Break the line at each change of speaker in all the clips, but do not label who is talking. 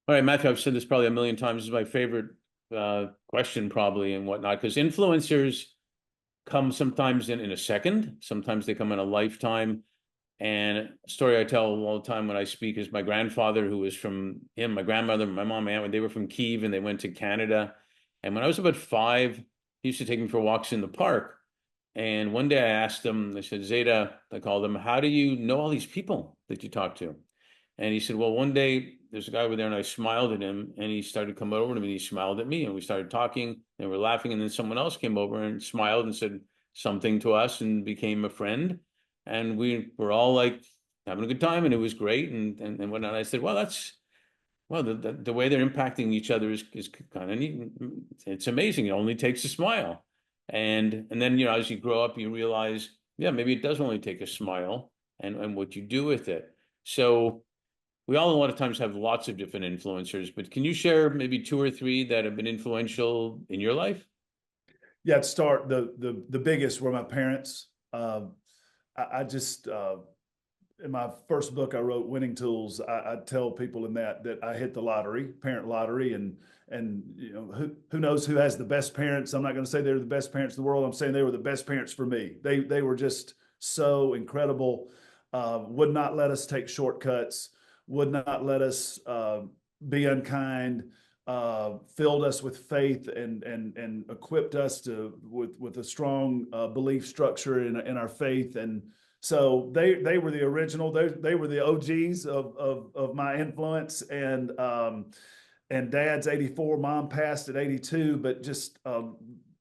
All right, Matthew, I've said this probably a million times. This is my favorite question, probably, and whatnot, because influencers come sometimes in a second, sometimes they come in a lifetime. And a story I tell all the time when I speak is my grandfather, who was from him, my grandmother, my mom, my aunt, when they were from Kiev and they went to Canada. And when I was about 5, he used to take me for walks in the park. And one day I asked him, I said, Zeta, I called him, how do you know all these people that you talk to? And he said, well, one day there's a guy over there and I smiled at him and he started coming over to me and he smiled at me and we started talking and we're laughing. And then someone else came over and smiled and said something to us and became a friend. And we were all like having a good time and it was great. And whatnot. I said, well, the way they're impacting each other is kind of neat. It's amazing. It only takes a smile. And then, as you grow up, you realize, yeah, maybe it does only take a smile and what you do with it. So we all a lot of times have lots of different influencers, but can you share maybe two or three that have been influential in your life?
Yeah, to start the biggest were my parents. I just in my first book I wrote, Winning Tools. I tell people in that I hit the lottery, parent lottery, and who knows who has the best parents. I'm not going to say they're the best parents in the world. I'm saying they were the best parents for me. They were just so incredible. Would not let us take shortcuts. Would not let us be unkind. Filled us with faith and equipped us with a strong belief structure in our faith. And so they were the original. They were the OGs of my influence. And Dad's 84, Mom passed at 82, but just a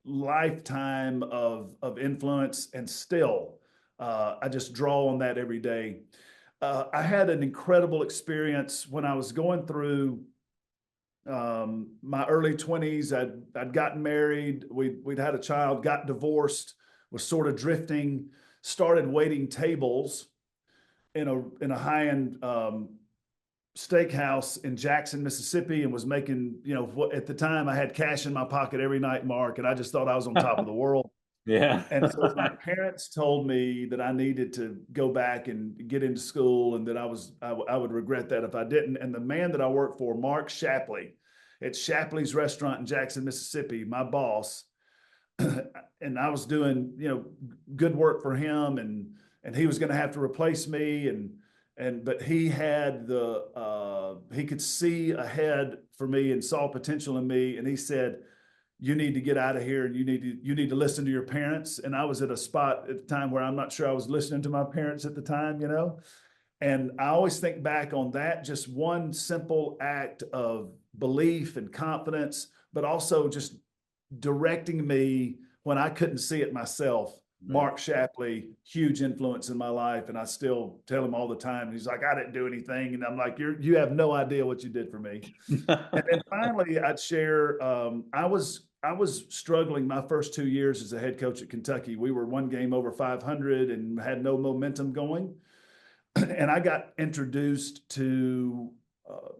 lifetime of influence. And still, I just draw on that every day. I had an incredible experience when I was going through my early 20s. I'd gotten married. We'd had a child, got divorced, was sort of drifting, started waiting tables in a high-end steakhouse in Jackson, Mississippi, and was making, at the time I had cash in my pocket every night, Mark, and I just thought I was on top of the world.
Yeah.
And so my parents told me that I needed to go back and get into school, and that I would regret that if I didn't. And the man that I worked for, Mark Shapley, at Shapley's restaurant in Jackson, Mississippi, my boss, and I was doing, good work for him, and he was going to have to replace me, but he had he could see ahead for me and saw potential in me, and he said, you need to get out of here and you need to listen to your parents. And I was at a spot at the time where I'm not sure I was listening to my parents at the time, And I always think back on that, just one simple act of belief and confidence, but also just directing me when I couldn't see it myself.
Right.
Mark Shapley, huge influence in my life. And I still tell him all the time. He's like, I didn't do anything. And I'm like, you have no idea what you did for me. And then finally, I'd share. I was struggling my first 2 years as a head coach at Kentucky. We were one game over 500 and had no momentum going. And I got introduced to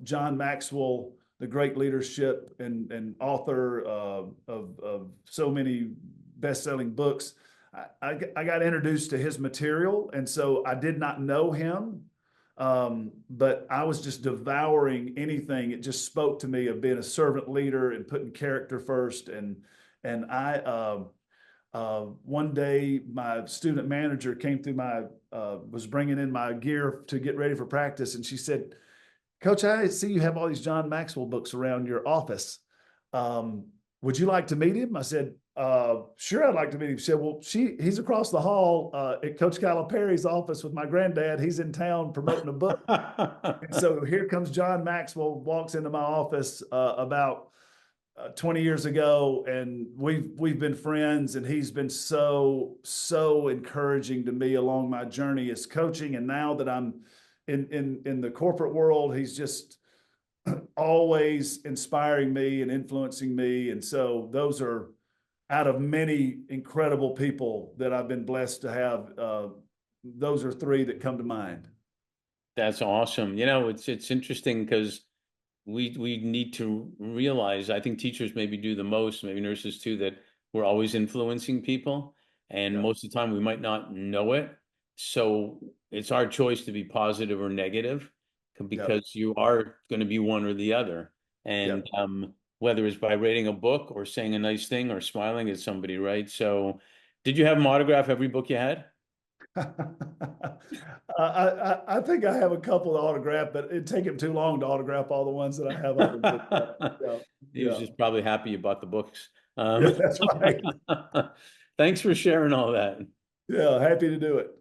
John Maxwell, the great leadership and author of so many best-selling books. I got introduced to his material, and so I did not know him. But I was just devouring anything. It just spoke to me of being a servant leader and putting character first. And I one day my student manager came through was bringing in my gear to get ready for practice, and she said, "Coach, I see you have all these John Maxwell books around your office. Would you like to meet him?" I said, sure, I'd like to meet him. She said, well, he's across the hall at Coach Calipari's office with my granddad. He's in town promoting a book. And so here comes John Maxwell, walks into my office about 20 years ago, and we've been friends, and he's been so encouraging to me along my journey as coaching. And now that I'm in the corporate world, he's just always inspiring me and influencing me. And so those are out of many incredible people that I've been blessed to have. Those are three that come to mind.
That's awesome. It's interesting because we need to realize, I think teachers maybe do the most, maybe nurses too, that we're always influencing people. And
Yeah.
most of the time we might not know it. So it's our choice to be positive or negative.
Yep.
because you are going to be one or the other. And
Yep.
whether it's by reading a book or saying a nice thing or smiling at somebody, right? So, did you have them autograph every book you had?
I think I have a couple of autographed, but it'd take him too long to autograph all the ones that I have up in book. Yeah,
He was
yeah,
just probably happy you bought the books.
yeah. That's right.
Thanks for sharing all that.
Yeah, happy to do it.